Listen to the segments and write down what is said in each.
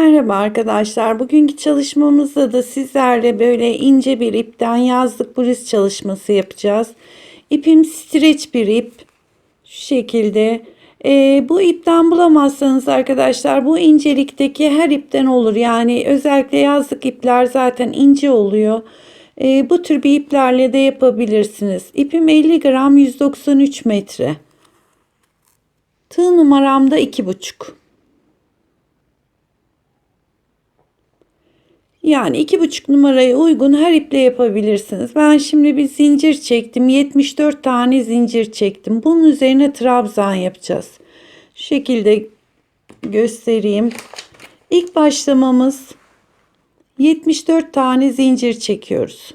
Merhaba arkadaşlar. Bugünkü çalışmamızda da sizlerle böyle ince bir ipten yazlık bluz çalışması yapacağız. İpim streç bir ip. Şu şekilde. Bu ipten bulamazsanız arkadaşlar bu incelikteki her ipten olur. Yani özellikle yazlık ipler zaten ince oluyor. Bu tür bir iplerle de yapabilirsiniz. İpim 50 gram 193 metre. Tığ numaram da 2,5. Yani 2,5 numaraya uygun her iple yapabilirsiniz. Ben şimdi bir zincir çektim. 74 tane zincir çektim. Bunun üzerine trabzan yapacağız. Şu şekilde göstereyim. İlk başlamamız 74 tane zincir çekiyoruz.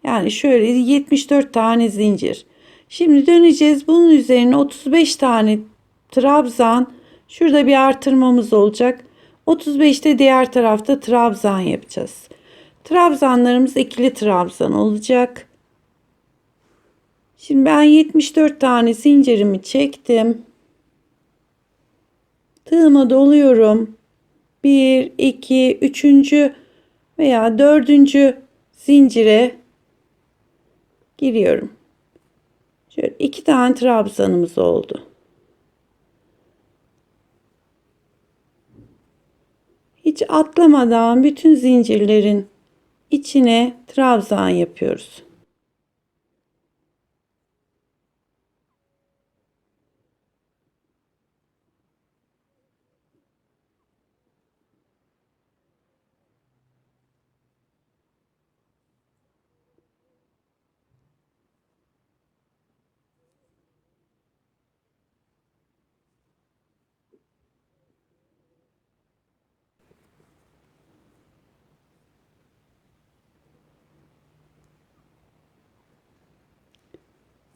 Yani şöyle 74 tane zincir. Şimdi döneceğiz. Bunun üzerine 35 tane trabzan. Şurada bir artırmamız olacak. 35'te diğer tarafta trabzan yapacağız. Trabzanlarımız ikili trabzan olacak. Şimdi ben 74 tane zincirimi çektim. Tığıma doluyorum. 1, 2, 3. veya 4. zincire giriyorum. Şöyle 2 tane trabzanımız oldu. Hiç atlamadan bütün zincirlerin içine trabzan yapıyoruz.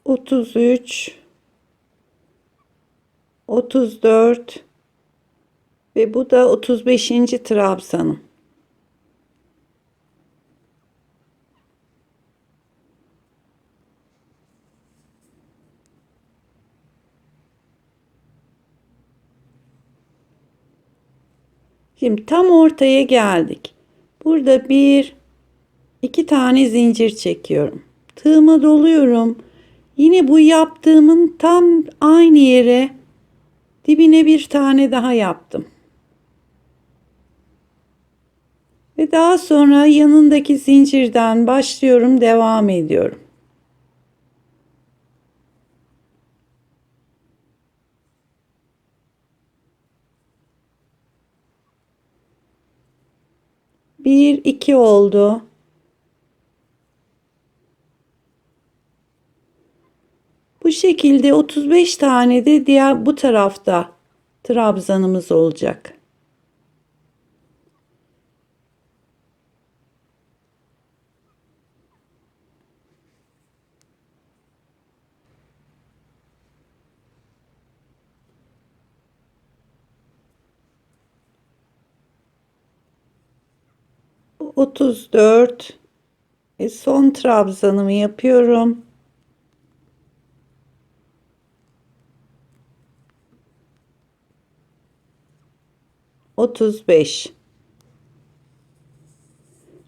Otuz üç, 34 ve bu da 35. trabzanım. Şimdi tam ortaya geldik. Burada 1, 2 tane zincir çekiyorum. Tığıma doluyorum. Yine bu yaptığımın tam aynı yere dibine bir tane daha yaptım. Ve daha sonra yanındaki zincirden başlıyorum, devam ediyorum. Bir, iki oldu. Bu şekilde 35 tane de diğer bu tarafta trabzanımız olacak. Bu 34. Son trabzanımı yapıyorum. 35.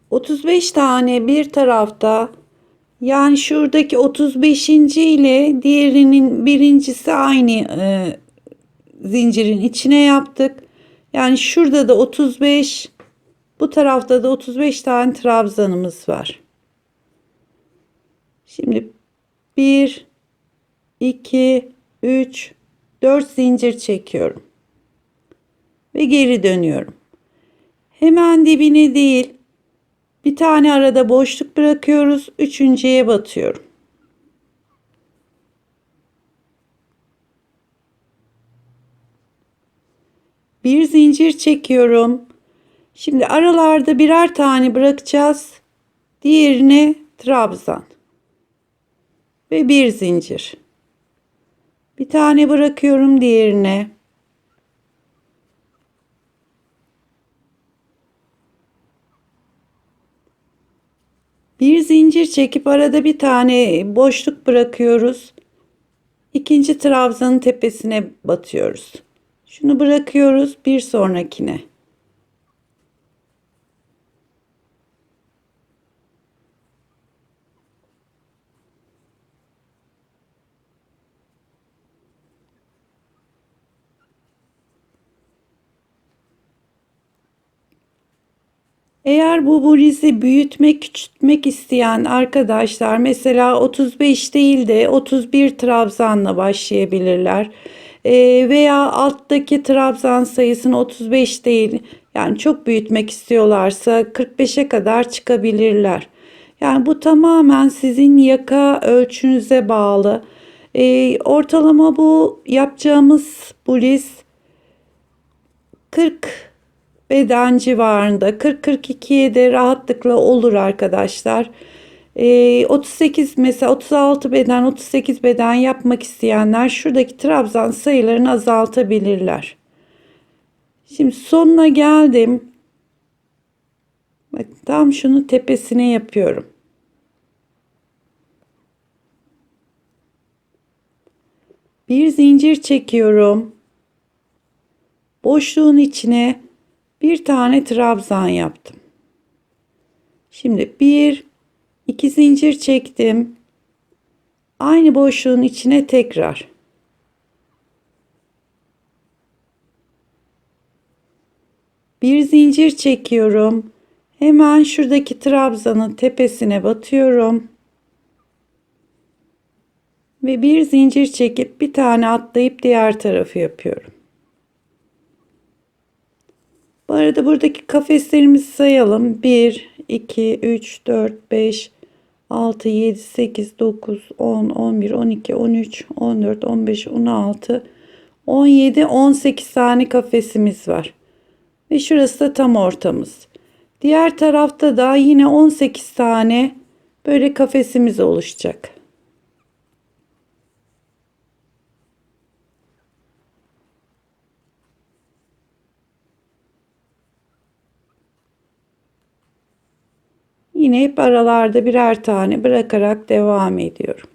35 tane bir tarafta, yani şuradaki 35. ile diğerinin birincisi aynı zincirin içine yaptık. Yani şurada da 35, bu tarafta da 35 tane trabzanımız var. Şimdi 1, 2, 3, 4 zincir çekiyorum ve geri dönüyorum. Hemen dibine değil, bir tane arada boşluk bırakıyoruz. Üçüncüye batıyorum. Bir zincir çekiyorum. Şimdi aralarda birer tane bırakacağız. Diğerine trabzan. Ve bir zincir. Bir tane bırakıyorum diğerine. Bir zincir çekip arada bir tane boşluk bırakıyoruz. İkinci trabzanın tepesine batıyoruz. Şunu bırakıyoruz bir sonrakine. Eğer bu bulizi büyütmek, küçültmek isteyen arkadaşlar mesela 35 değil de 31 trabzanla başlayabilirler. Veya alttaki trabzan sayısını 35 değil, yani çok büyütmek istiyorlarsa 45'e kadar çıkabilirler. Yani bu tamamen sizin yaka ölçünüze bağlı. Ortalama bu yapacağımız buliz 40 beden civarında, 40-42'ye de rahatlıkla olur arkadaşlar. 38 mesela 36 beden 38 beden yapmak isteyenler şuradaki trabzan sayılarını azaltabilirler. Şimdi sonuna geldim. Bak, tam şunu tepesine yapıyorum. Bir zincir çekiyorum. Boşluğun içine bir tane trabzan yaptım. Şimdi iki zincir çektim. Aynı boşluğun içine tekrar. Bir zincir çekiyorum. Hemen şuradaki trabzanın tepesine batıyorum. Ve bir zincir çekip bir tane atlayıp diğer tarafı yapıyorum. Bu arada buradaki kafeslerimizi sayalım. 1, 2, 3, 4, 5, 6, 7, 8, 9, 10, 11, 12, 13, 14, 15, 16, 17, 18 tane kafesimiz var. Ve şurası da tam ortamız. Diğer tarafta da yine 18 tane böyle kafesimiz oluşacak. Yine hep aralarda birer tane bırakarak devam ediyorum.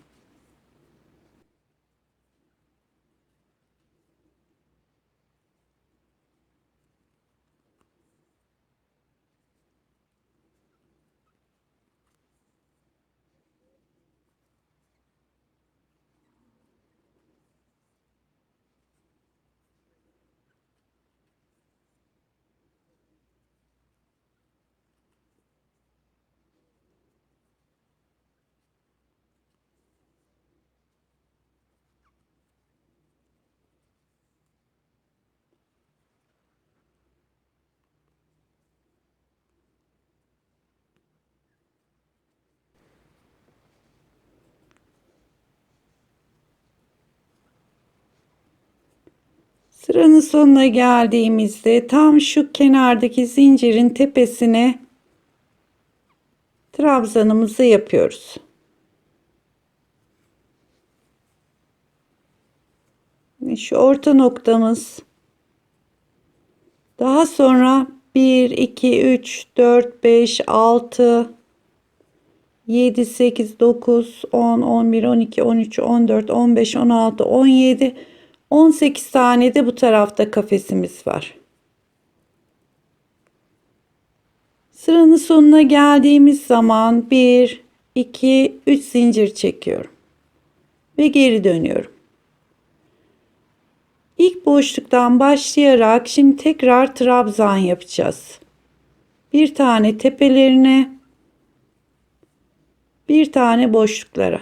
Sıranın sonuna geldiğimizde tam şu kenardaki zincirin tepesine trabzanımızı yapıyoruz. Şu orta noktamız. Daha sonra 1, 2, 3, 4, 5, 6, 7, 8, 9, 10, 11, 12, 13, 14, 15, 16, 17, 18 tane de bu tarafta kafesimiz var. Sıranın sonuna geldiğimiz zaman 1, 2, 3 zincir çekiyorum. Ve geri dönüyorum. İlk boşluktan başlayarak şimdi tekrar trabzan yapacağız. Bir tane tepelerine, bir tane boşluklara.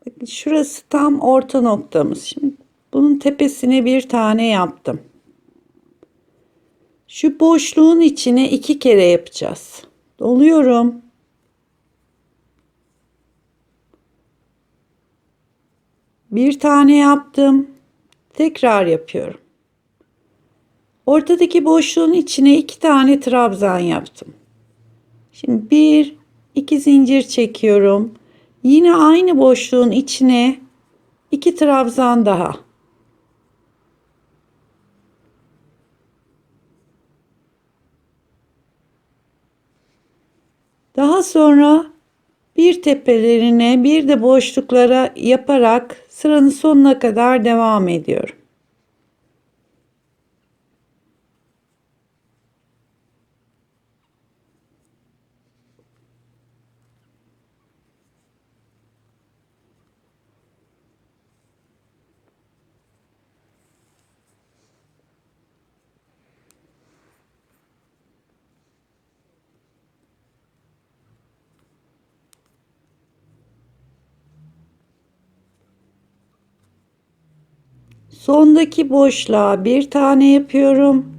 Bakın şurası tam orta noktamız. Şimdi bunun tepesine bir tane yaptım. Şu boşluğun içine 2 kere yapacağız. Doluyorum. Bir tane yaptım. Tekrar yapıyorum. Ortadaki boşluğun içine 2 tane trabzan yaptım. Şimdi 1, 2 zincir çekiyorum. Yine aynı boşluğun içine 2 trabzan daha. Daha sonra bir tepelerine bir de boşluklara yaparak sıranın sonuna kadar devam ediyorum. Sondaki boşluğa bir tane yapıyorum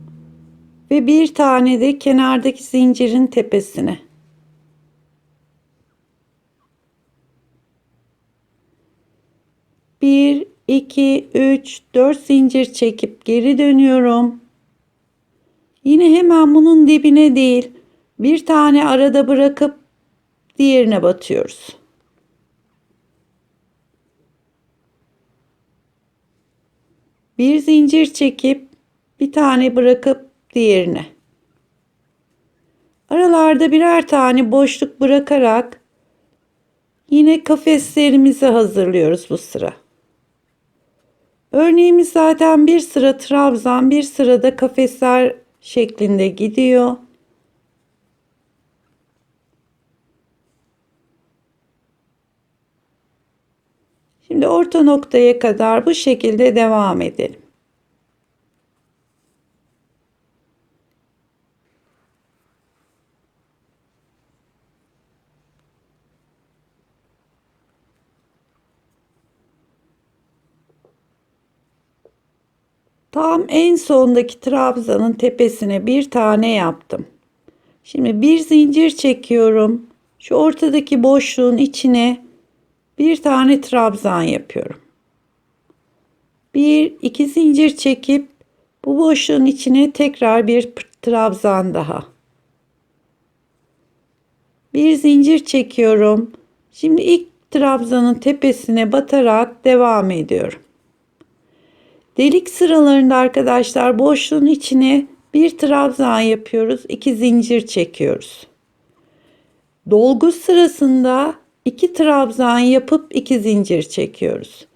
ve bir tane de kenardaki zincirin tepesine. Bir, iki, üç, dört zincir çekip geri dönüyorum. Yine hemen bunun dibine değil, bir tane arada bırakıp diğerine batıyoruz. Bir zincir çekip bir tane bırakıp diğerine. Aralarda birer tane boşluk bırakarak yine kafeslerimizi hazırlıyoruz bu sıra. Örneğimiz zaten bir sıra trabzan, bir sırada kafesler şeklinde gidiyor. Şimdi orta noktaya kadar bu şekilde devam edelim. Tam en sondaki trabzanın tepesine bir tane yaptım. Şimdi bir zincir çekiyorum. Şu ortadaki boşluğun içine bir tane trabzan yapıyorum. Bir, iki zincir çekip bu boşluğun içine tekrar bir trabzan daha. Bir zincir çekiyorum. Şimdi ilk trabzanın tepesine batarak devam ediyorum. Delik sıralarında arkadaşlar boşluğun içine bir trabzan yapıyoruz, iki zincir çekiyoruz. Dolgu sırasında iki trabzan yapıp iki zincir çekiyoruz.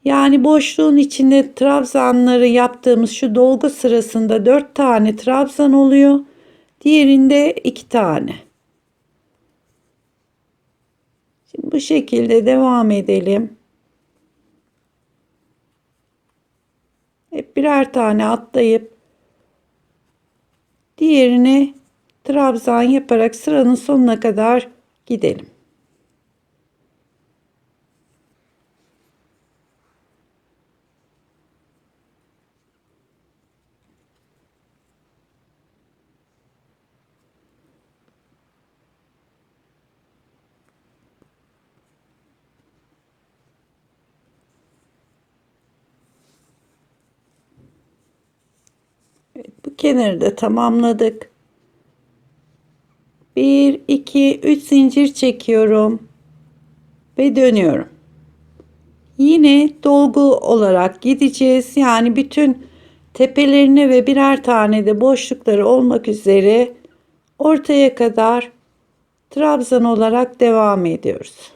Yani boşluğun içinde trabzanları yaptığımız şu dolgu sırasında 4 tane trabzan oluyor. Diğerinde 2 tane. Şimdi bu şekilde devam edelim. Hep birer tane atlayıp diğerine trabzan yaparak sıranın sonuna kadar gidelim. Evet, bu kenarı da tamamladık. 1, 2, 3 zincir çekiyorum ve dönüyorum. Yine dolgu olarak gideceğiz. Yani bütün tepelerine ve birer tane de boşlukları olmak üzere ortaya kadar trabzan olarak devam ediyoruz.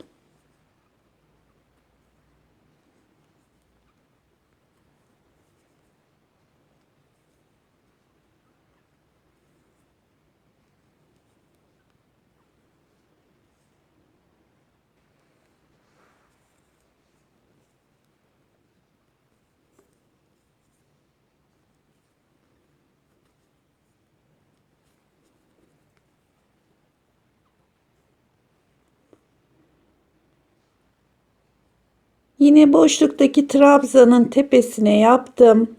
Yine boşluktaki trabzanın tepesine yaptım.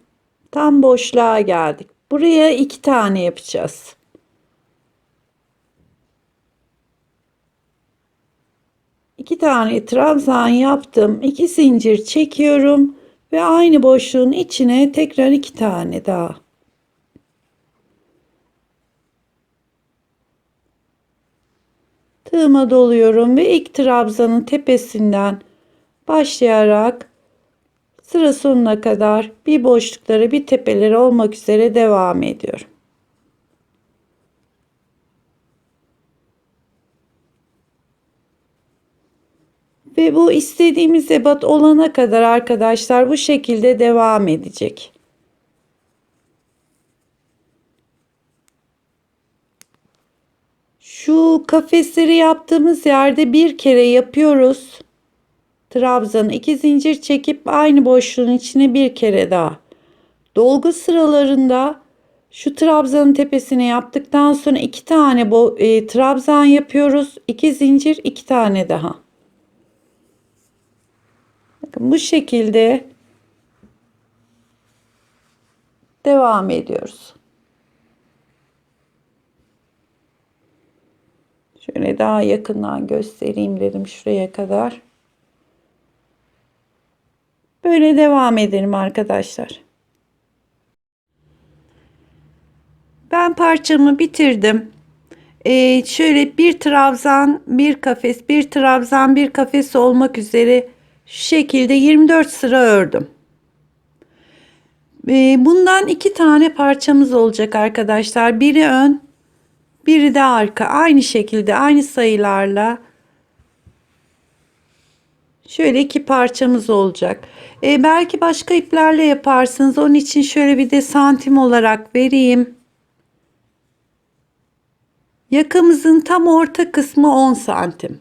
Tam boşluğa geldik. Buraya 2 tane yapacağız. İki tane trabzan yaptım. 2 zincir çekiyorum ve aynı boşluğun içine tekrar 2 tane daha. Tığıma doluyorum ve ilk trabzanın tepesinden başlayarak sıra sonuna kadar bir boşlukları bir tepeleri olmak üzere devam ediyorum. Ve bu istediğimiz ebat olana kadar arkadaşlar bu şekilde devam edecek. Şu kafesleri yaptığımız yerde bir kere yapıyoruz. Trabzanı 2 zincir çekip aynı boşluğun içine bir kere daha. Dolgu sıralarında şu trabzanın tepesine yaptıktan sonra 2 tane trabzan yapıyoruz. 2 zincir, 2 tane daha. Bakın bu şekilde devam ediyoruz. Şöyle daha yakından göstereyim dedim şuraya kadar. Böyle devam edelim arkadaşlar. Ben parçamı bitirdim. Şöyle bir trabzan, bir kafes, bir trabzan, bir kafes olmak üzere şu şekilde 24 sıra ördüm. Bundan 2 tane parçamız olacak arkadaşlar. Biri ön, biri de arka. Aynı şekilde, aynı sayılarla şöyle 2 parçamız olacak. Belki başka iplerle yaparsınız. Onun için şöyle bir de santim olarak vereyim. Yakamızın tam orta kısmı 10 santim.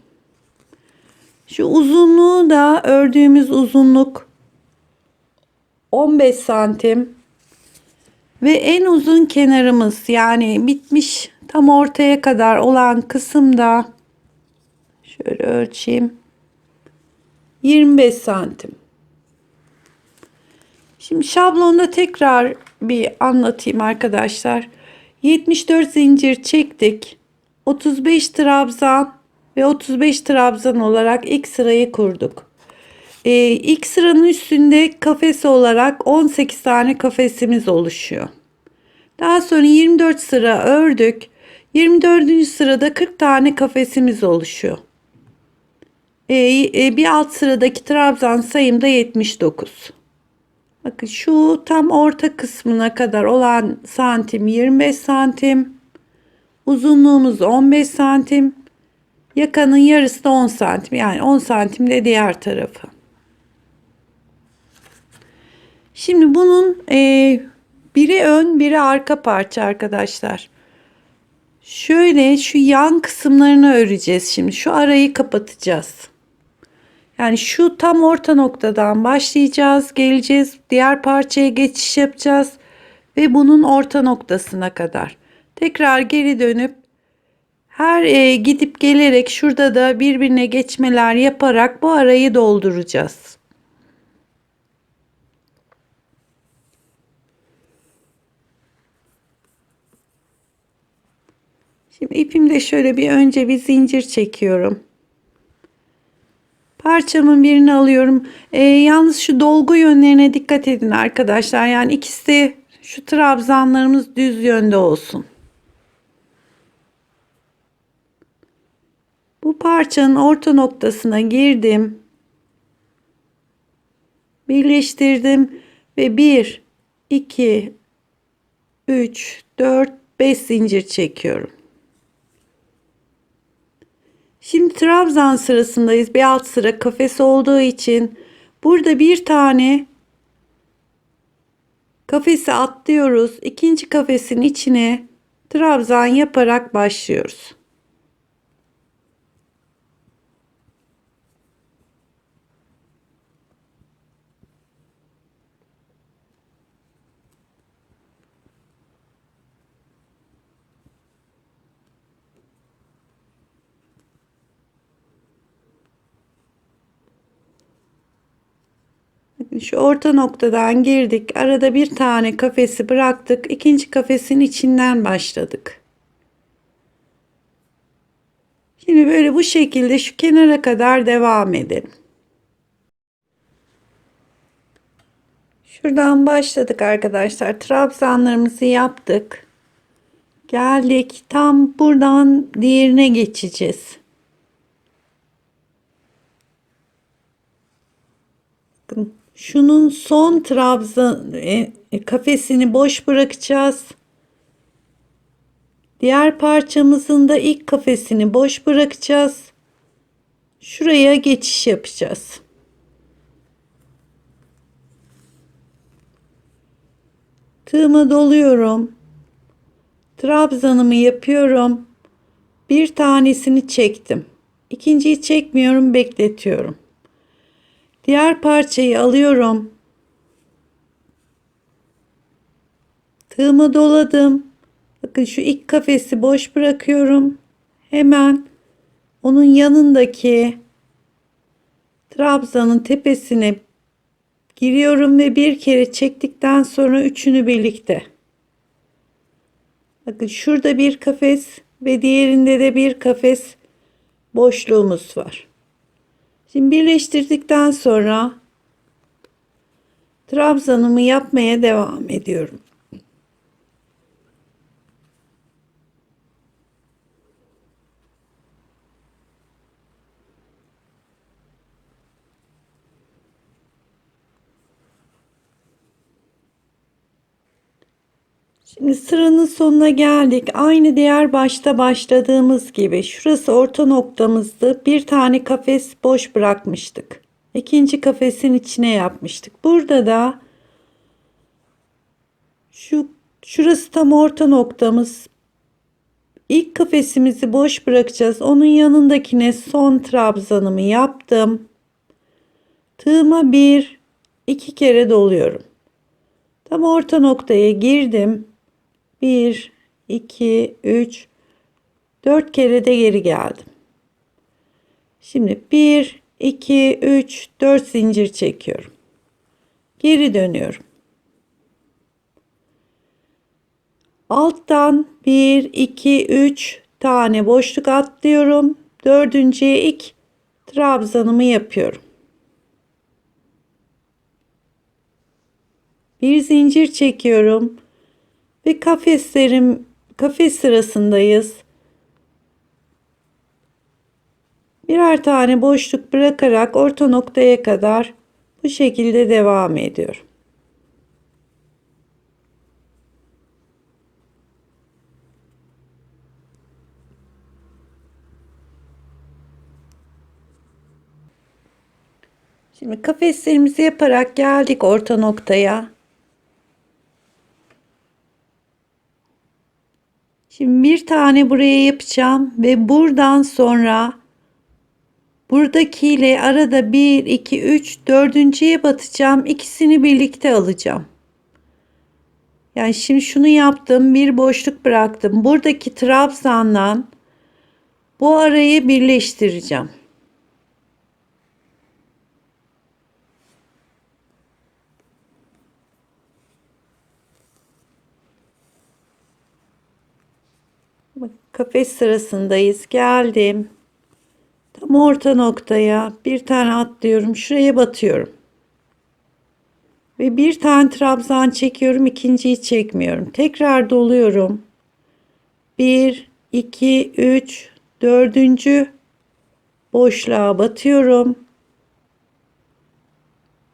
Şu uzunluğu da ördüğümüz uzunluk 15 santim. Ve en uzun kenarımız yani bitmiş tam ortaya kadar olan kısımda şöyle ölçeyim. 25 santim. Şimdi şablonda tekrar bir anlatayım arkadaşlar. 74 zincir çektik. 35 trabzan ve 35 trabzan olarak ilk sırayı kurduk. İlk sıranın üstünde kafes olarak 18 tane kafesimiz oluşuyor. Daha sonra 24 sıra ördük. 24. sırada 40 tane kafesimiz oluşuyor. Bir alt sıradaki trabzan sayım da 79. Bakın şu tam orta kısmına kadar olan santim 25 santim. Uzunluğumuz 15 santim. Yakanın yarısı da 10 santim. Yani 10 santim de diğer tarafı. Şimdi bunun biri ön biri arka parça arkadaşlar. Şöyle şu yan kısımlarını öreceğiz şimdi. Şu arayı kapatacağız. Yani şu tam orta noktadan başlayacağız. Geleceğiz. Diğer parçaya geçiş yapacağız. Ve bunun orta noktasına kadar. Tekrar geri dönüp her gidip gelerek şurada da birbirine geçmeler yaparak bu arayı dolduracağız. Şimdi ipimde şöyle bir önce bir zincir çekiyorum. Parçamın birini alıyorum. Yalnız şu dolgu yönlerine dikkat edin arkadaşlar. Yani ikisi de şu trabzanlarımız düz yönde olsun. Bu parçanın orta noktasına girdim. Birleştirdim ve 1, 2, 3, 4, 5 zincir çekiyorum. Şimdi trabzan sırasındayız. Bir alt sıra kafes olduğu için burada bir tane kafesi atlıyoruz. İkinci kafesin içine trabzan yaparak başlıyoruz. Şu orta noktadan girdik. Arada bir tane kafesi bıraktık. İkinci kafesin içinden başladık. Şimdi böyle bu şekilde şu kenara kadar devam edelim. Şuradan başladık arkadaşlar. Trabzanlarımızı yaptık. Geldik. Tam buradan diğerine geçeceğiz. Bakın. Şunun son trabzan kafesini boş bırakacağız. Diğer parçamızın da ilk kafesini boş bırakacağız. Şuraya geçiş yapacağız. Tığımı doluyorum. Trabzanımı yapıyorum. Bir tanesini çektim. İkinciyi çekmiyorum, bekletiyorum. Diğer parçayı alıyorum. Tığımı doladım. Bakın şu ilk kafesi boş bırakıyorum. Hemen onun yanındaki trabzanın tepesine giriyorum ve bir kere çektikten sonra üçünü birlikte. Bakın şurada bir kafes ve diğerinde de bir kafes boşluğumuz var. Şimdi birleştirdikten sonra trabzanımı yapmaya devam ediyorum. Şimdi sıranın sonuna geldik. Aynı diğer başta başladığımız gibi şurası orta noktamızdı. Bir tane kafes boş bırakmıştık. İkinci kafesin içine yapmıştık. Burada da şurası tam orta noktamız. İlk kafesimizi boş bırakacağız. Onun yanındakine son trabzanımı yaptım. Tığıma bir, iki kere doluyorum. Tam orta noktaya girdim. 1, 2, 3, 4 kere de geri geldim. Şimdi 1, 2, 3, 4 zincir çekiyorum. Geri dönüyorum. Alttan 1, 2, 3 tane boşluk atlıyorum. Dördüncüye ilk trabzanımı yapıyorum. Bir zincir çekiyorum ve kafes sırasındayız. Birer tane boşluk bırakarak orta noktaya kadar bu şekilde devam ediyorum. Şimdi kafeslerimizi yaparak geldik orta noktaya. Şimdi bir tane buraya yapacağım ve buradan sonra buradakiyle arada 1, 2, 3, dördüncüye batacağım. İkisini birlikte alacağım. Yani şimdi şunu yaptım, bir boşluk bıraktım. Buradaki trabzandan bu arayı birleştireceğim. Kafes sırasındayız. Geldim. Tam orta noktaya bir tane atlıyorum. Şuraya batıyorum. Ve bir tane trabzan çekiyorum. İkinciyi çekmiyorum. Tekrar doluyorum. 1, 2, 3, dördüncü boşluğa batıyorum.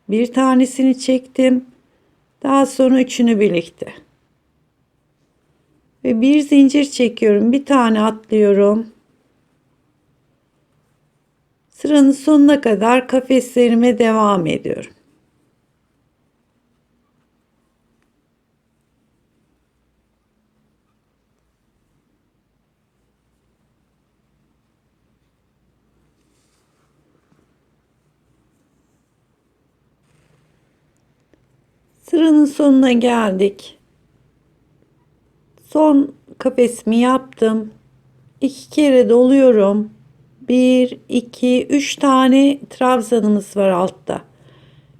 Bir tanesini çektim. Daha sonra üçünü birlikte. Ve bir zincir çekiyorum. Bir tane atlıyorum. Sıranın sonuna kadar kafeslerime devam ediyorum. Sıranın sonuna geldik. Son kafesimi yaptım. 2 kere doluyorum. 1, 2, 3 tane trabzanımız var altta.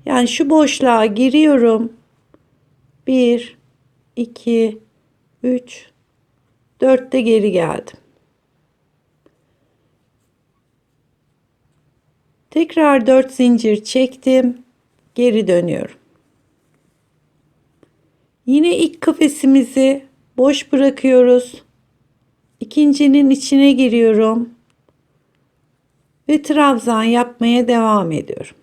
Yani şu boşluğa giriyorum. 1, 2, 3, 4 de geri geldim. Tekrar 4 zincir çektim. Geri dönüyorum. Yine ilk kafesimizi boş bırakıyoruz. İkincinin içine giriyorum. Ve trabzan yapmaya devam ediyorum.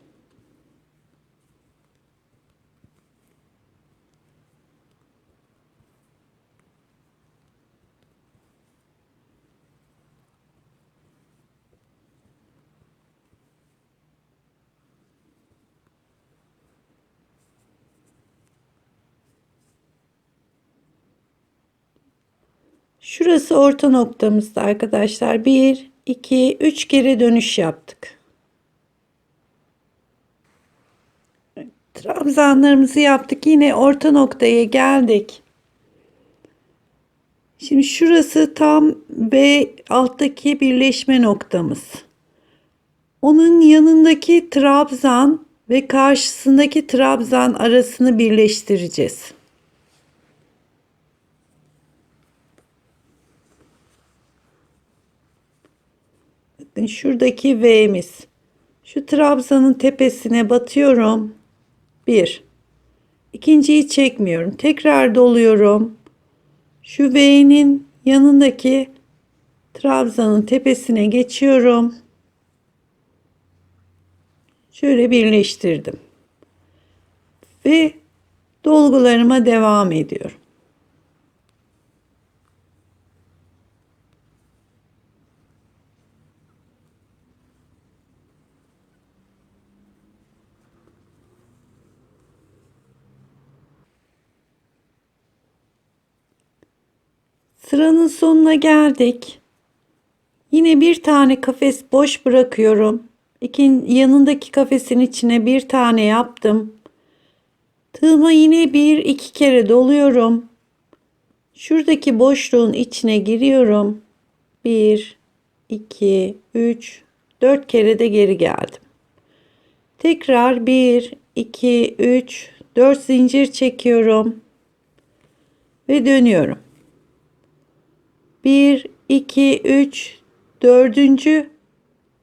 Şurası orta noktamızda arkadaşlar. 1, 2, 3 kere dönüş yaptık. Trabzanlarımızı yaptık. Yine orta noktaya geldik. Şimdi şurası tam ve alttaki birleşme noktamız. Onun yanındaki trabzan ve karşısındaki trabzan arasını birleştireceğiz. Bakın şuradaki V'miz. Şu trabzanın tepesine batıyorum. 1. İkinciyi çekmiyorum. Tekrar doluyorum. Şu V'nin yanındaki trabzanın tepesine geçiyorum. Şöyle birleştirdim. Ve dolgularıma devam ediyorum. Sıranın sonuna geldik. Yine bir tane kafes boş bırakıyorum. Yanındaki kafesin içine bir tane yaptım. Tığıma yine bir iki kere doluyorum. Şuradaki boşluğun içine giriyorum. 1, 2, 3, 4 kere de geri geldim. Tekrar 1, 2, 3, 4 zincir çekiyorum. Ve dönüyorum. 1, 2, 3, dördüncü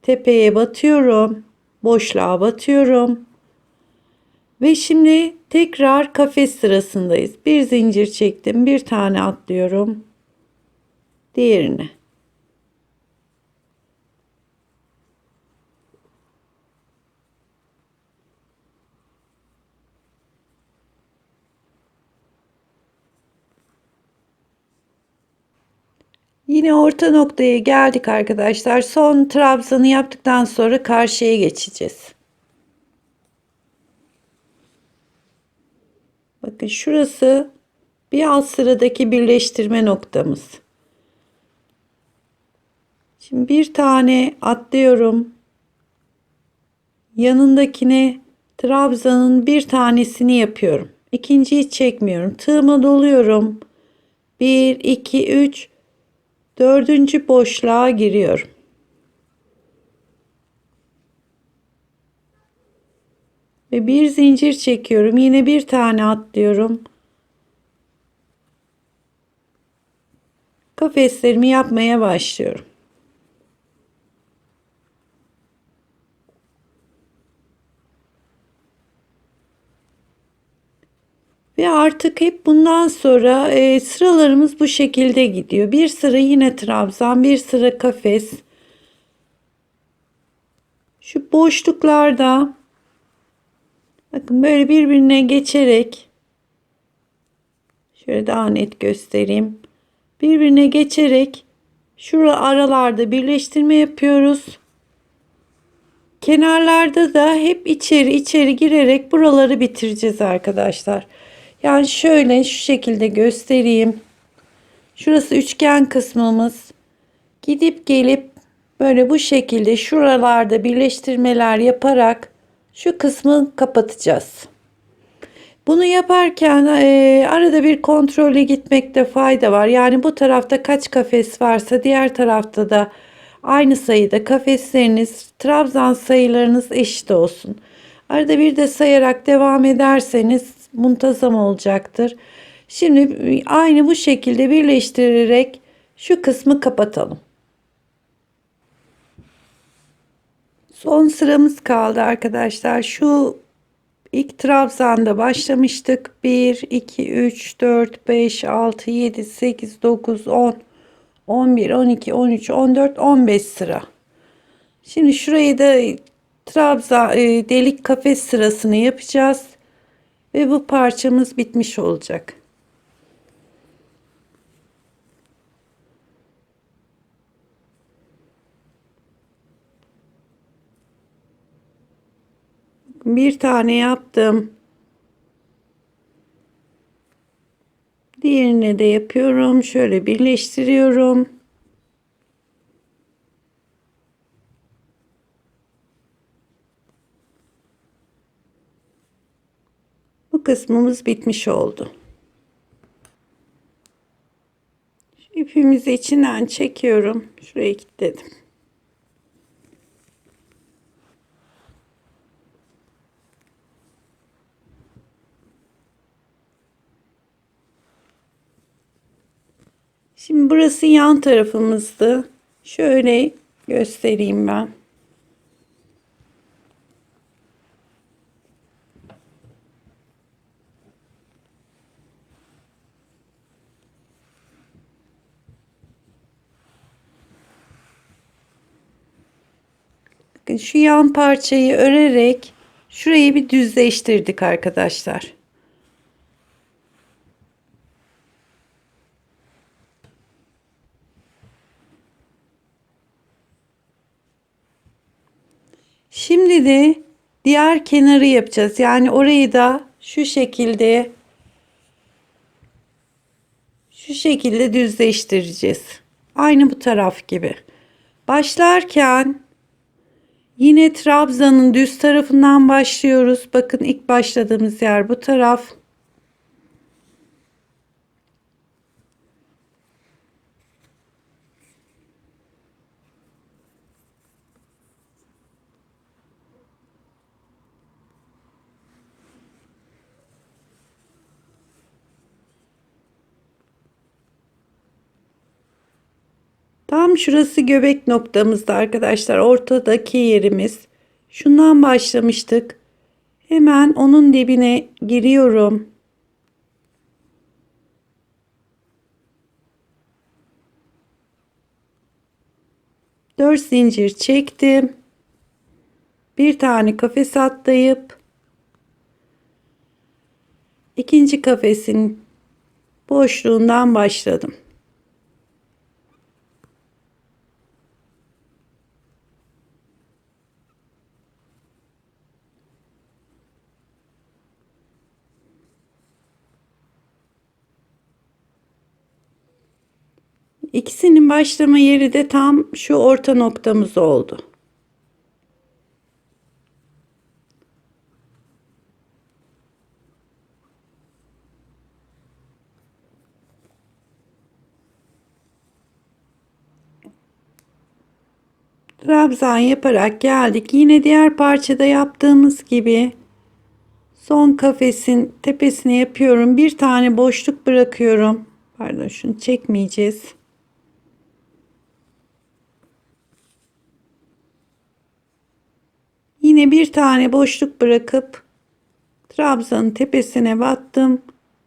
tepeye batıyorum. Boşluğa batıyorum. Ve şimdi tekrar kafes sırasındayız. Bir zincir çektim. Bir tane atlıyorum. Diğerine. Yine orta noktaya geldik arkadaşlar. Son trabzanı yaptıktan sonra karşıya geçeceğiz. Bakın şurası bir alt sıradaki birleştirme noktamız. Şimdi bir tane atlıyorum. Yanındakine trabzanın bir tanesini yapıyorum. İkinciyi çekmiyorum. Tığıma doluyorum. 1, 2, 3, dördüncü boşluğa giriyorum. Ve bir zincir çekiyorum. Yine bir tane atlıyorum. Kafeslerimi yapmaya başlıyorum. Ve artık hep bundan sonra sıralarımız bu şekilde gidiyor. Bir sıra yine trabzan, bir sıra kafes. Şu boşluklarda bakın böyle birbirine geçerek şöyle daha net göstereyim. Birbirine geçerek şurada aralarda birleştirme yapıyoruz. Kenarlarda da hep içeri girerek buraları bitireceğiz arkadaşlar. Yani şöyle şu şekilde göstereyim. Şurası üçgen kısmımız. Gidip gelip böyle bu şekilde şuralarda birleştirmeler yaparak şu kısmı kapatacağız. Bunu yaparken arada bir kontrole gitmekte fayda var. Yani bu tarafta kaç kafes varsa diğer tarafta da aynı sayıda kafesleriniz, trabzan sayılarınız eşit olsun. Arada bir de sayarak devam ederseniz muntazam olacaktır. Şimdi aynı bu şekilde birleştirerek şu kısmı kapatalım. Son sıramız kaldı arkadaşlar. Şu ilk trabzanda başlamıştık. 1, 2, 3, 4, 5, 6, 7, 8, 9, 10, 11, 12, 13, 14, 15 sıra. Şimdi şurayı da trabzan delik kafes sırasını yapacağız. Ve bu parçamız bitmiş olacak. Bir tane yaptım. Diğerini diğerine de yapıyorum. Şöyle birleştiriyorum. Bu kısmımız bitmiş oldu. İpimizi içinden çekiyorum. Şuraya kilitledim. Şimdi burası yan tarafımızdı. Şöyle göstereyim ben. Bakın şu yan parçayı örerek şurayı bir düzleştirdik arkadaşlar. Şimdi de diğer kenarı yapacağız. Yani orayı da şu şekilde düzleştireceğiz. Aynı bu taraf gibi. Başlarken yine trabzanın düz tarafından başlıyoruz. Bakın ilk başladığımız yer bu taraf. Tam şurası göbek noktamızda arkadaşlar. Ortadaki yerimiz. Şundan başlamıştık. Hemen onun dibine giriyorum. Dört zincir çektim. Bir tane kafes atlayıp ikinci kafesin boşluğundan başladım. İkisinin başlama yeri de tam şu orta noktamız oldu. Trabzan yaparak geldik. Yine diğer parçada yaptığımız gibi son kafesin tepesine yapıyorum. Bir tane boşluk bırakıyorum. Pardon, şunu çekmeyeceğiz. Yine bir tane boşluk bırakıp trabzanın tepesine battım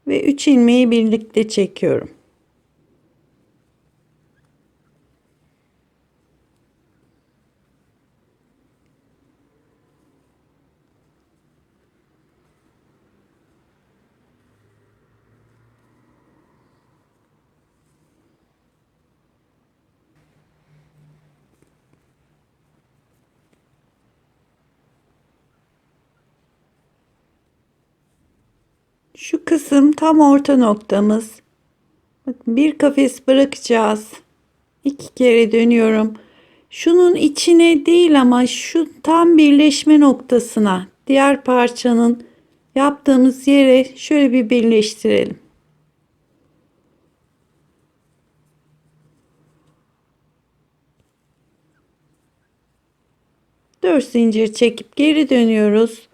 ve 3 ilmeği birlikte çekiyorum. Şu kısım tam orta noktamız. Bakın, bir kafes bırakacağız. 2 kere dönüyorum. Şunun içine değil ama şu tam birleşme noktasına, diğer parçanın yaptığımız yere şöyle bir birleştirelim. Dört zincir çekip geri dönüyoruz.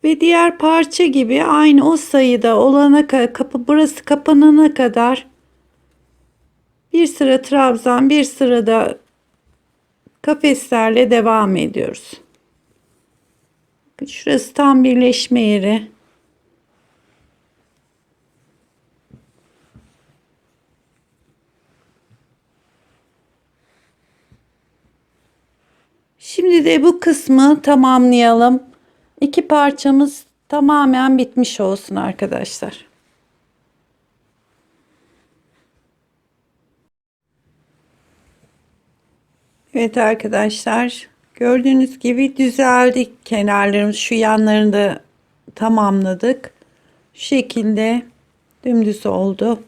Ve diğer parça gibi aynı o sayıda olana kadar, burası kapanana kadar bir sıra trabzan, bir sırada kafeslerle devam ediyoruz. Şurası tam birleşme yeri. Şimdi de bu kısmı tamamlayalım. İki parçamız tamamen bitmiş olsun arkadaşlar. Evet arkadaşlar, gördüğünüz gibi düzeldik, kenarlarımız şu yanlarını da tamamladık. Şu şekilde dümdüz oldu.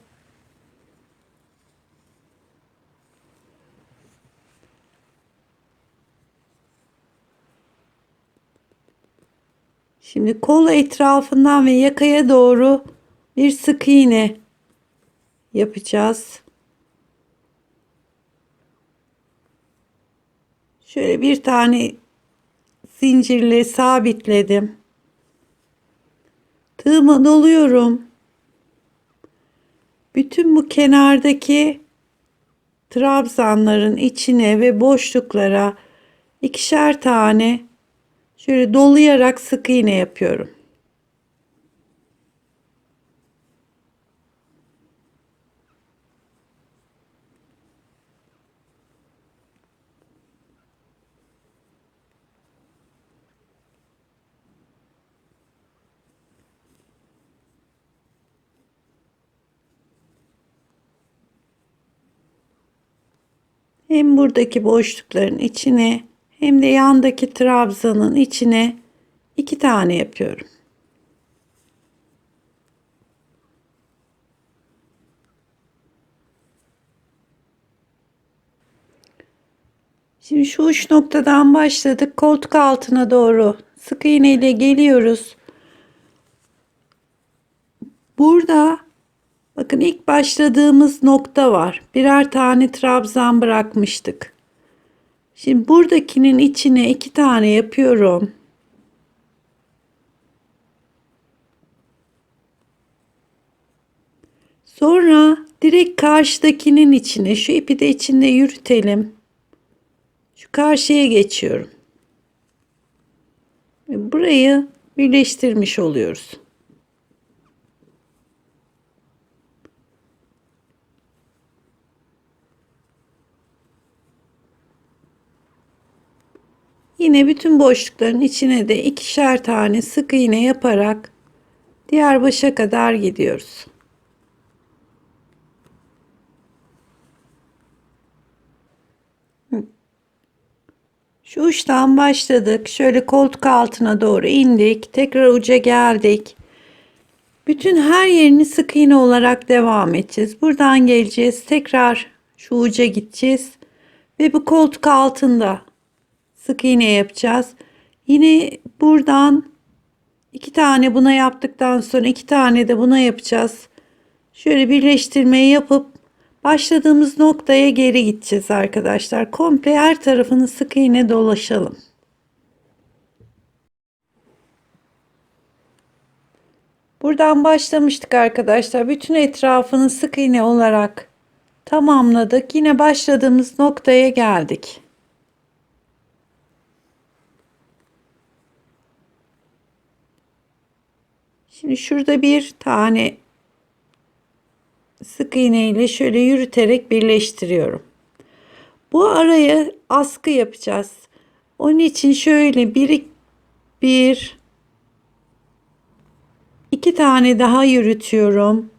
Şimdi kol etrafından ve yakaya doğru bir sık iğne yapacağız. Şöyle bir tane zincirle sabitledim. Tığımı doluyorum. Bütün bu kenardaki trabzanların içine ve boşluklara ikişer tane şöyle dolayarak sık iğne yapıyorum. Hem buradaki boşlukların içine hem de yandaki trabzanın içine iki tane yapıyorum. Şimdi şu uç noktadan başladık. Koltuk altına doğru sık iğne ile geliyoruz. Burada bakın ilk başladığımız nokta var. Birer tane trabzan bırakmıştık. Şimdi buradakinin içine iki tane yapıyorum. Sonra direkt karşıdakinin içine, şu ipi de içinde yürütelim. Şu karşıya geçiyorum. Ve burayı birleştirmiş oluyoruz. Yine bütün boşlukların içine de ikişer tane sık iğne yaparak diğer başa kadar gidiyoruz. Şu uçtan başladık. Şöyle koltuk altına doğru indik. Tekrar uca geldik. Bütün her yerini sık iğne olarak devam edeceğiz. Buradan geleceğiz. Tekrar şu uca gideceğiz. Ve bu koltuk altında sık iğne yapacağız. Yine buradan iki tane buna yaptıktan sonra iki tane de buna yapacağız. Şöyle birleştirmeyi yapıp başladığımız noktaya geri gideceğiz arkadaşlar. Komple her tarafını sık iğne dolaşalım. Buradan başlamıştık arkadaşlar. Bütün etrafını sık iğne olarak tamamladık. Yine başladığımız noktaya geldik. Şimdi şurada bir tane sık iğne ile şöyle yürüterek birleştiriyorum. Bu araya askı yapacağız. Onun için şöyle bir iki tane daha yürütüyorum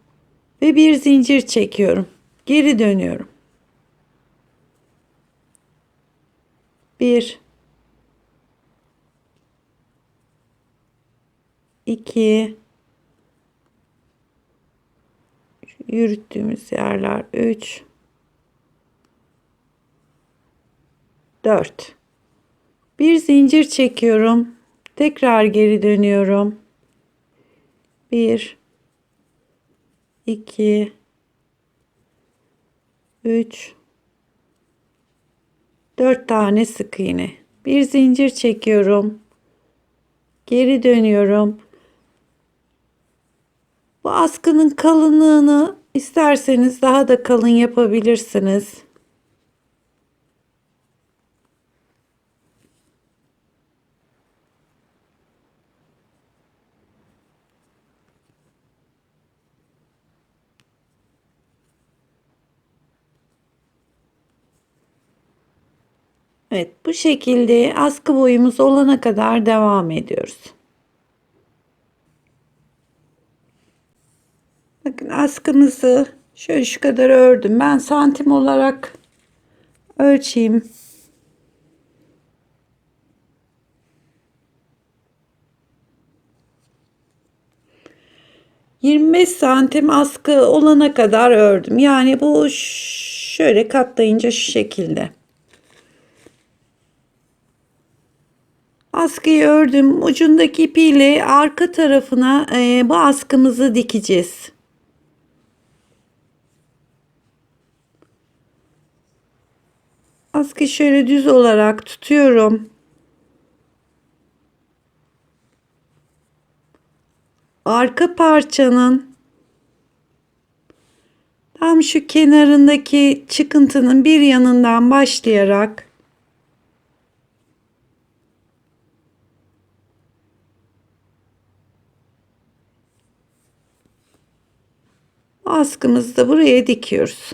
ve bir zincir çekiyorum. Geri dönüyorum. Bir, iki, yürüttüğümüz yerler 3, 4. Bir zincir çekiyorum. Tekrar geri dönüyorum. 1, 2, 3, 4 tane sık iğne. Bir zincir çekiyorum. Geri dönüyorum. Bu askının kalınlığını isterseniz daha da kalın yapabilirsiniz. Evet, bu şekilde askı boyumuz olana kadar devam ediyoruz. Bakın askımızı şöyle şu kadar ördüm. Ben santim olarak ölçeyim. 25 santim askı olana kadar ördüm. Yani bu şöyle katlayınca şu şekilde. Askıyı ördüm. Ucundaki ipiyle arka tarafına bu askımızı dikeceğiz. Askıyı şöyle düz olarak tutuyorum. Arka parçanın tam şu kenarındaki çıkıntının bir yanından başlayarak askımızı da buraya dikiyoruz.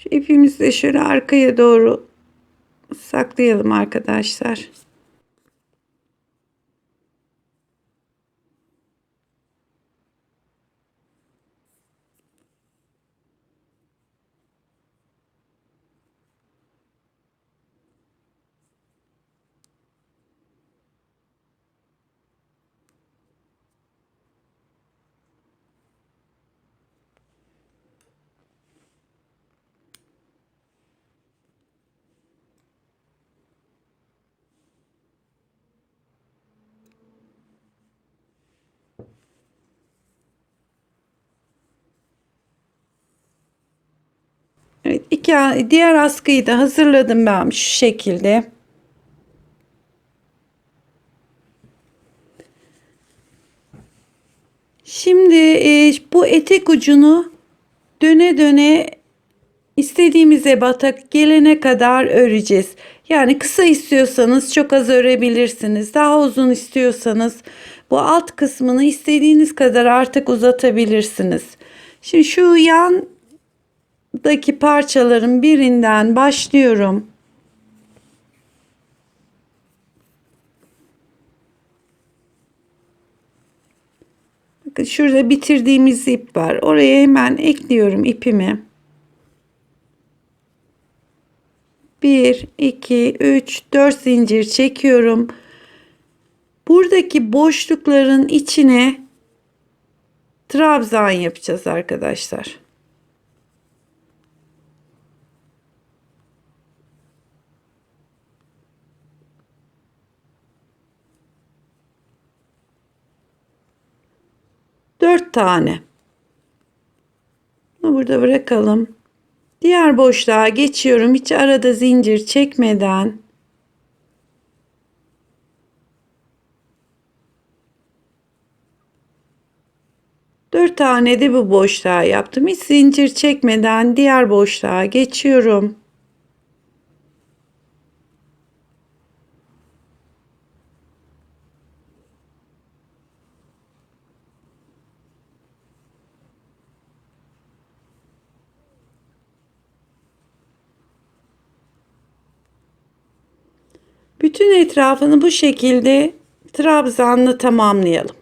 Şu ipimizi de şöyle arkaya doğru saklayalım arkadaşlar. Evet, diğer askıyı da hazırladım ben şu şekilde. Şimdi bu etek ucunu döne döne istediğimiz ebatak gelene kadar öreceğiz. Yani kısa istiyorsanız çok az örebilirsiniz. Daha uzun istiyorsanız bu alt kısmını istediğiniz kadar artık uzatabilirsiniz. Şimdi şu yandaki parçaların birinden başlıyorum. Bakın şurada bitirdiğimiz ip var. Oraya hemen ekliyorum ipimi. 1, 2, 3, 4 zincir çekiyorum. Buradaki boşlukların içine trabzan yapacağız arkadaşlar. Dört tane. Bunu burada bırakalım. Diğer boşluğa geçiyorum. Hiç arada zincir çekmeden. Dört tane de bu boşluğa yaptım. Hiç zincir çekmeden diğer boşluğa geçiyorum. Bütün etrafını bu şekilde trabzanla tamamlayalım.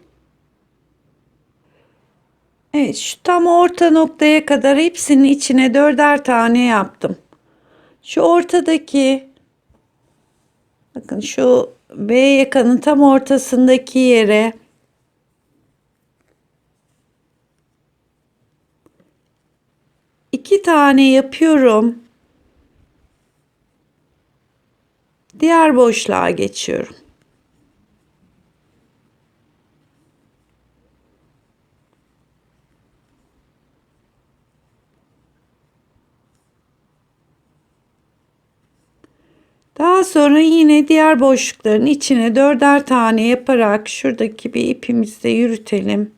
Evet, şu tam orta noktaya kadar hepsinin içine dörder tane yaptım. Şu ortadaki, bakın şu V yakanın tam ortasındaki yere iki tane yapıyorum. Diğer boşluğa geçiyorum. Daha sonra yine diğer boşlukların içine 4'er tane yaparak şuradaki bir ipimizi de yürütelim.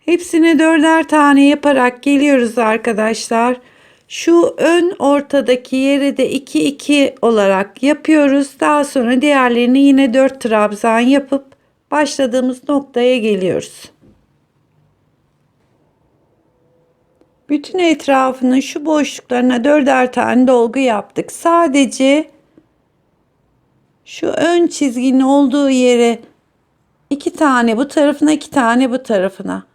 Hepsine 4'er tane yaparak geliyoruz arkadaşlar. Şu ön ortadaki yere de 2 2 olarak yapıyoruz. Daha sonra diğerlerini yine 4 trabzan yapıp başladığımız noktaya geliyoruz. Bütün etrafının şu boşluklarına 4'er tane dolgu yaptık. Sadece şu ön çizginin olduğu yere 2 tane bu tarafına, 2 tane bu tarafına.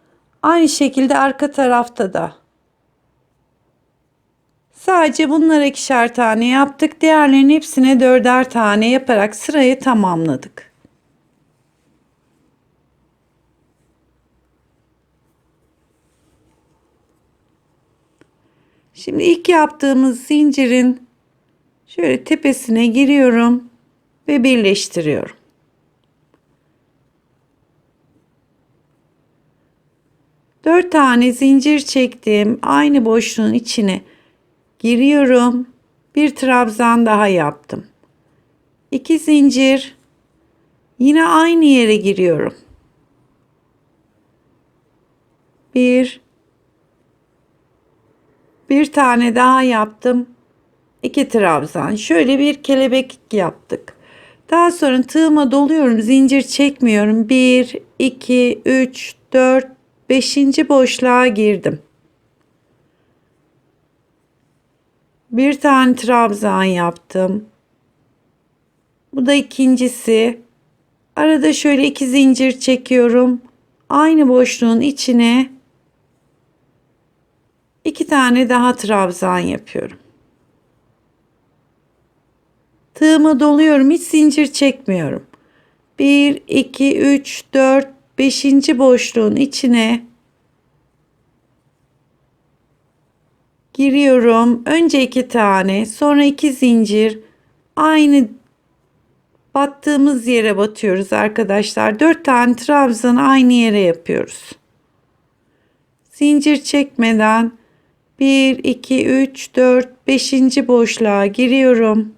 Aynı şekilde arka tarafta da. Sadece bunlara 2'şer tane yaptık. Diğerlerinin hepsine 4'er tane yaparak sırayı tamamladık. Şimdi ilk yaptığımız zincirin şöyle tepesine giriyorum ve birleştiriyorum. Dört tane zincir çektim. Aynı boşluğun içine giriyorum. Bir trabzan daha yaptım. 2 zincir. Yine aynı yere giriyorum. Bir tane daha yaptım. 2 trabzan. Şöyle bir kelebek yaptık. Daha sonra tığıma doluyorum. Zincir çekmiyorum. 1, 2, 3, 4, 5. boşluğa girdim. Bir tane trabzan yaptım. Bu da ikincisi. Arada şöyle 2 zincir çekiyorum. Aynı boşluğun içine 2 tane daha trabzan yapıyorum. Tığıma doluyorum. Hiç zincir çekmiyorum. 1, 2, 3, 4, 5. boşluğun içine giriyorum. Önce 2 tane, sonra 2 zincir. Aynı battığımız yere batıyoruz arkadaşlar. 4 tane trabzanı aynı yere yapıyoruz. Zincir çekmeden 1, 2, 3, 4, 5. boşluğa giriyorum.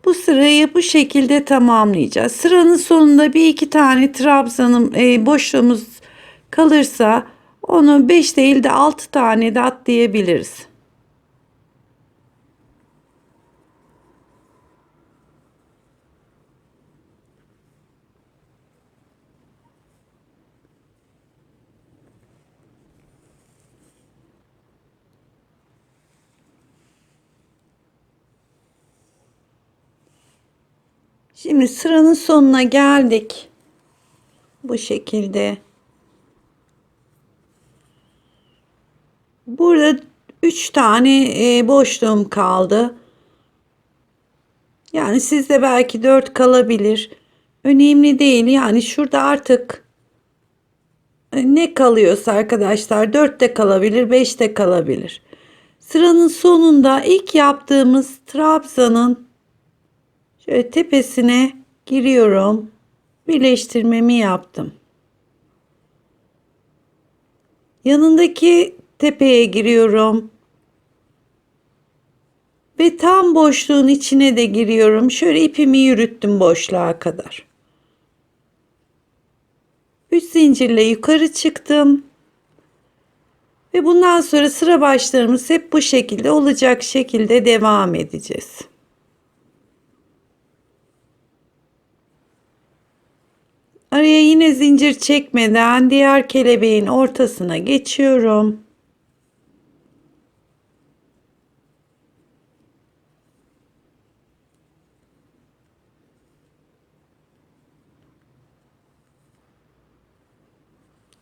Bu sırayı bu şekilde tamamlayacağız. Sıranın sonunda bir iki tane trabzanım boşluğumuz kalırsa onu 5 değil de 6 tane de atlayabiliriz. Şimdi sıranın sonuna geldik. Bu şekilde. Burada 3 tane boşluğum kaldı. Yani sizde belki 4 kalabilir. Önemli değil. Yani şurada artık ne kalıyorsa arkadaşlar 4 de kalabilir, 5 de kalabilir. Sıranın sonunda ilk yaptığımız trabzanın şöyle tepesine giriyorum. Birleştirmemi yaptım. Yanındaki tepeye giriyorum. Ve tam boşluğun içine de giriyorum. Şöyle ipimi yürüttüm boşluğa kadar. 3 zincirle yukarı çıktım. Ve bundan sonra sıra başlarımız hep bu şekilde olacak şekilde devam edeceğiz. Araya yine zincir çekmeden diğer kelebeğin ortasına geçiyorum.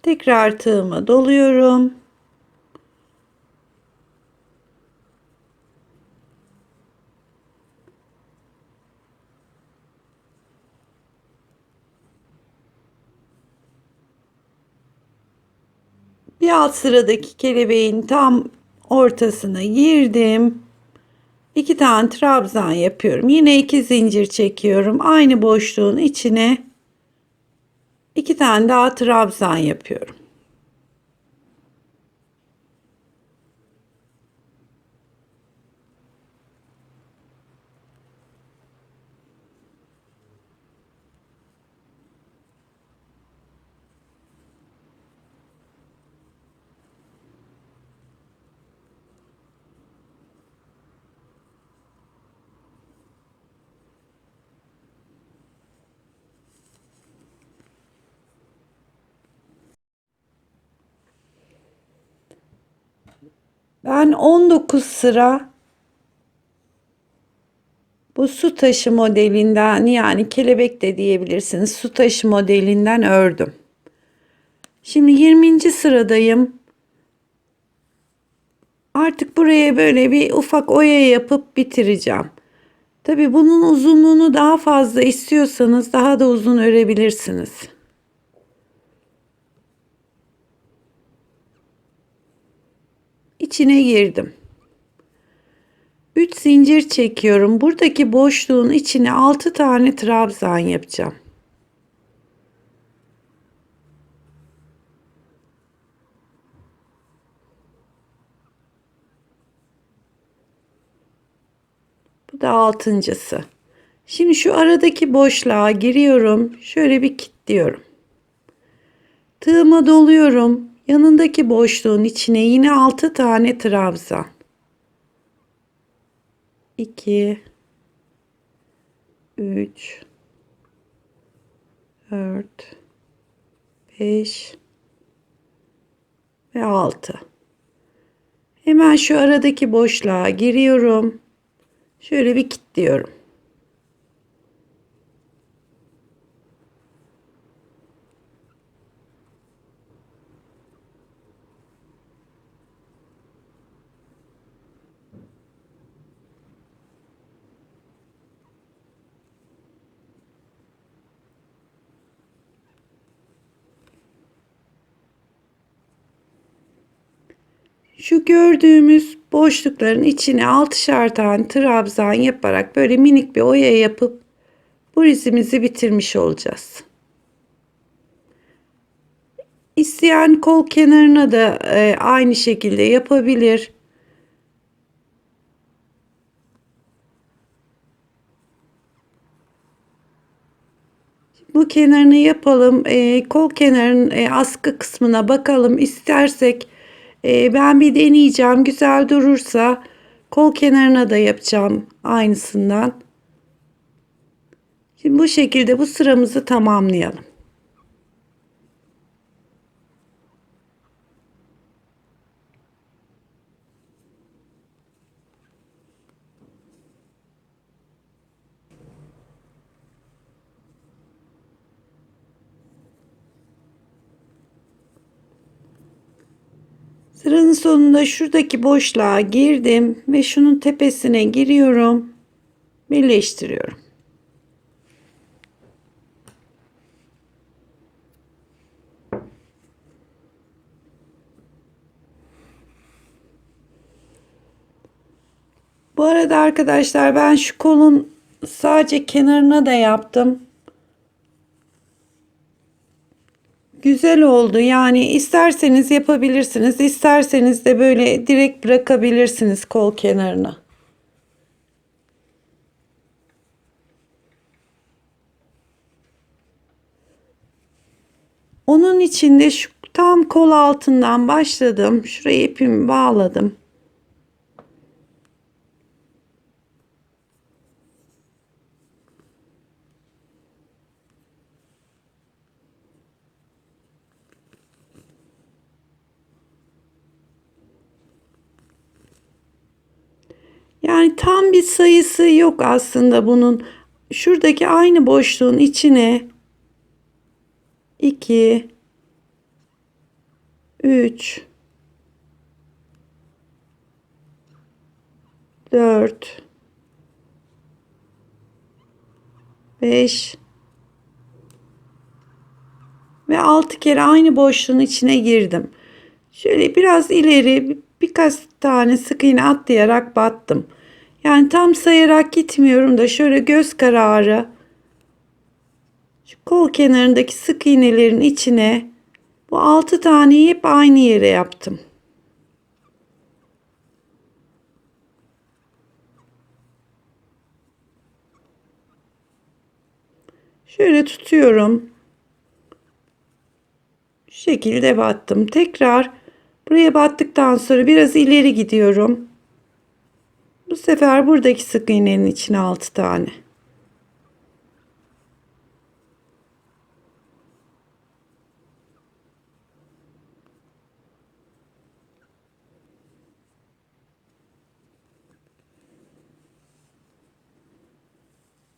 Tekrar tığıma doluyorum. Bir alt sıradaki kelebeğin tam ortasına girdim. 2 tane trabzan yapıyorum. Yine 2 zincir çekiyorum. Aynı boşluğun içine 2 tane daha trabzan yapıyorum. Ben 19 sıra bu su taşı modelinden, yani kelebek de diyebilirsiniz, su taşı modelinden ördüm. Şimdi 20. sıradayım. Artık buraya böyle bir ufak oya yapıp bitireceğim. Tabii bunun uzunluğunu daha fazla istiyorsanız daha da uzun örebilirsiniz. İçine girdim. 3 zincir çekiyorum. Buradaki boşluğun içine 6 tane trabzan yapacağım. Bu da altıncısı. Şimdi şu aradaki boşluğa giriyorum. Şöyle bir kilitliyorum. Tığıma doluyorum. Yanındaki boşluğun içine yine 6 tane trabzan. 2 3 4 5 ve 6. Hemen şu aradaki boşluğa giriyorum. Şöyle bir kilitliyorum. Şu gördüğümüz boşlukların içine 6'şar tane trabzan yaparak böyle minik bir oya yapıp bu rezimizi bitirmiş olacağız. İsteyen kol kenarına da aynı şekilde yapabilir. Bu kenarını yapalım. Kol kenarının askı kısmına bakalım. İstersek ben bir deneyeceğim. Güzel durursa kol kenarına da yapacağım aynısından. Şimdi bu şekilde bu sıramızı tamamlayalım. Sıranın sonunda şuradaki boşluğa girdim ve şunun tepesine giriyorum. Birleştiriyorum. Bu arada arkadaşlar ben şu kolun sadece kenarına da yaptım. Güzel oldu. Yani isterseniz yapabilirsiniz. İsterseniz de böyle direkt bırakabilirsiniz kol kenarına. Onun için de şu tam kol altından başladım. Şuraya ipimi bağladım. Yani tam bir sayısı yok aslında bunun. Şuradaki aynı boşluğun içine 2 3, 4, 5 ve 6 kere aynı boşluğun içine girdim. Şöyle biraz ileri birkaç tane sık iğne atlayarak battım. Yani tam sayarak gitmiyorum da şöyle göz kararı şu kol kenarındaki sık iğnelerin içine bu 6 taneyi hep aynı yere yaptım. Şöyle tutuyorum. Şu şekilde battım. Tekrar buraya battıktan sonra biraz ileri gidiyorum. Bu sefer buradaki sık iğnenin içine 6 tane.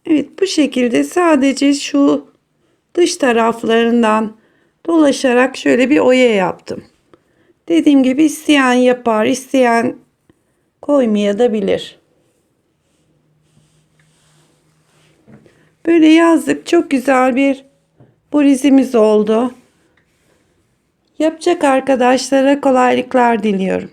Evet, bu şekilde sadece şu dış taraflarından dolaşarak şöyle bir oya yaptım. Dediğim gibi isteyen yapar, isteyen koymaya da bilir. Böyle yazdık. Çok güzel bir burizimiz oldu. Yapacak arkadaşlara kolaylıklar diliyorum.